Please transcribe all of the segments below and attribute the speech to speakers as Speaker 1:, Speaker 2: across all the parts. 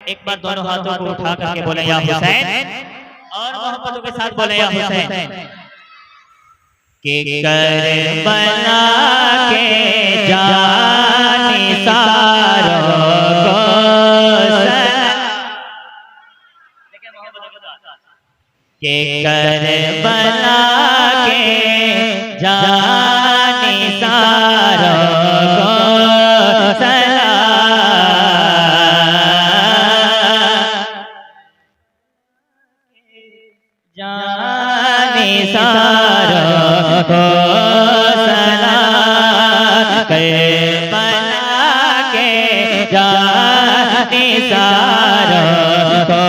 Speaker 1: एक बार दोनों हाथों को उठा करके बोले या हुसैन, और मोहब्बतों के साथ बोले या हुसैन। के करबला के जानिसारों को के करबला के जानिसारों को जानिसारों को सलाम, करबला के जानिसारों को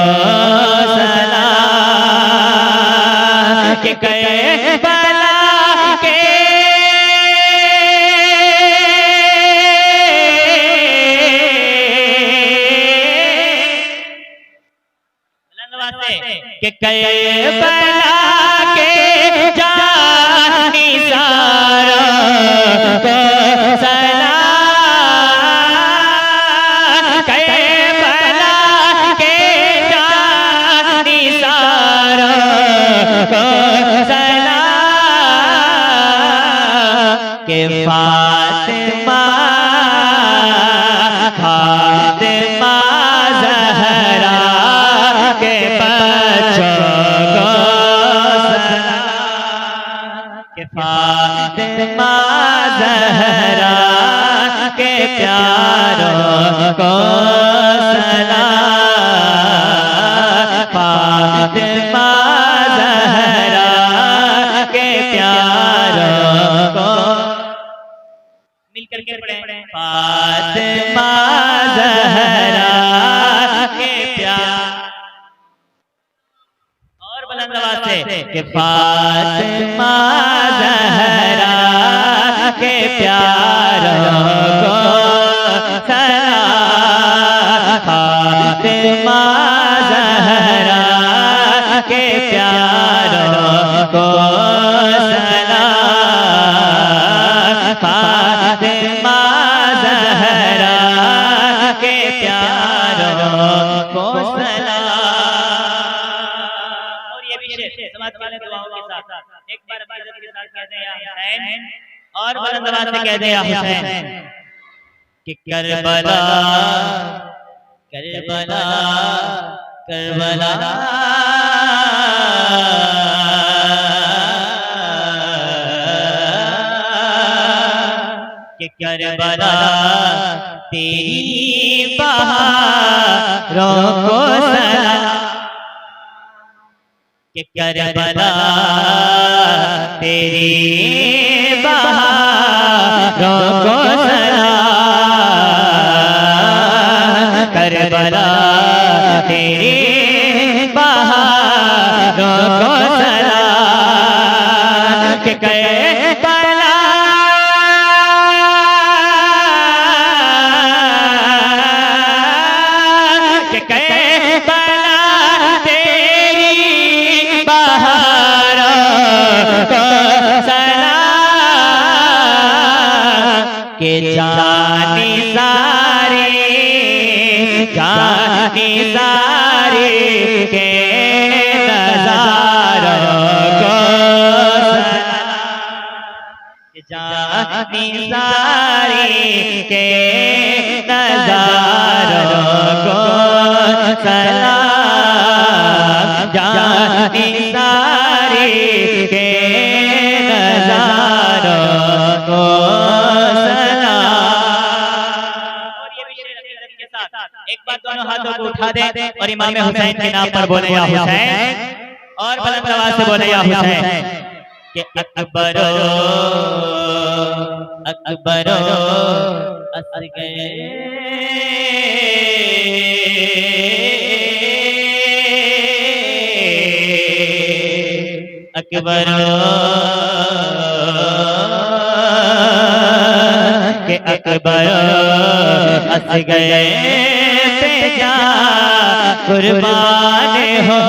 Speaker 1: सलाम, के करबला के के करबला के जानिसारों को सलाम, करबला के जानिसारों को सलाम, के फातिमा फातिमा ज़हरा के बच्चों को सलाम, के फातिमा ज़हरा के प्यारों को सलाम, फातिमा ज़हरा के प्यारों को मिलकर के पढ़ें, फातिमा ज़हरा के प्यार, और बुलंद आवाज से कि फातिमा ज़हरा के प्यारों को सलाम, फातिमा ज़हरा के प्यारों को सलाम, फातिमा ज़हरा के प्यारों को सलाम। और ये भी शेर समाज वाले दुआओं के साथ एक बार अपनी इज्जत के साथ कहते हैं या हुसैन, और बुलंद आवाज से कहते हैं या हुसैन, कि करबला करबला करबला कि करबला तेरी बहारों को सलाम, कि करबला तेरी बहारों को सलाम, करबला तेरी बहारों को सलाम, कि करबला के करबला तेरी बहारों को सलाम, के जानिसारे जानिसारे के नज़ारों को सलाम, के जानिसारे के नज़ारों को सलाम, जानिसारे के नज़ारों को सलाम। और ये भी शेर के साथ एक बार दोनों हाथों को उठा दे और इमाम हुसैन के नाम पर बोले या हुसैन, और बुलंद आवाज से बोले या हुसैन, कि अकबरो अकबरो असग़र अकबरो के अकबरो असग़र पे जा कुर्बान हो,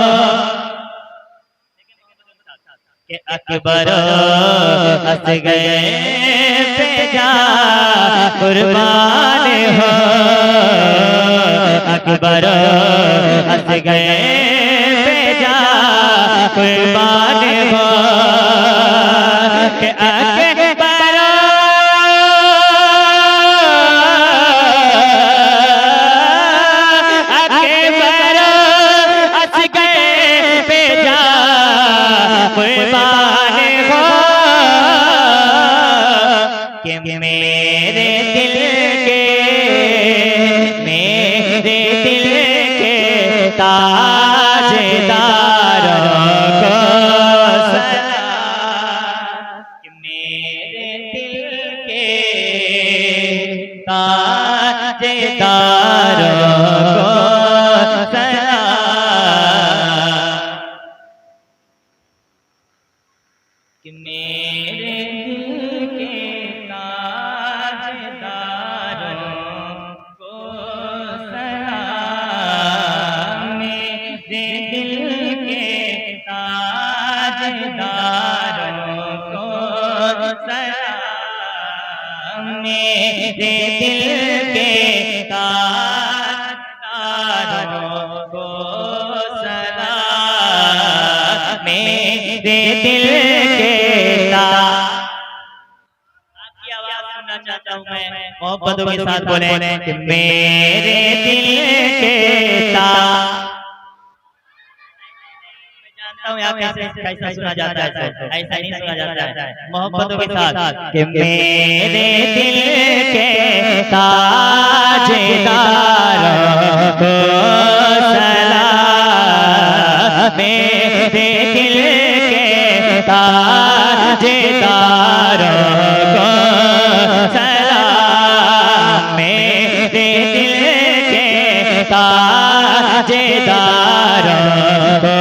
Speaker 1: के अकबरो असग़र पे जा कुर्बान हो, अकबर हंस गए बेजा कुर्बान हो के अकबर हंस गए बेजा कुर्बान हो कि मेरे दिल के ताजदारों को सलाम कि मेरे दिल के ताजदारों को सलाम कि मेरे दिल के ताजदारों को सलाम मेरे दिल के ताजदारों को सलाम मेरे दिल के ताजदारों को सलाम मेरे दिल के आपकी आवाज सुनना चाहता हूँ मैं मोहब्बतों के साथ बोले कि मेरे दिल के मैं जानता हूँ यहाँ कैसा सुना जाता है ऐसा नहीं सुना जाता है मोहब्बतों के साथ कि मेरे दिल के ताजदारों को सलाम मेरे दिल के ताजदारों को सलाम मेरे दिल के ताजदारों को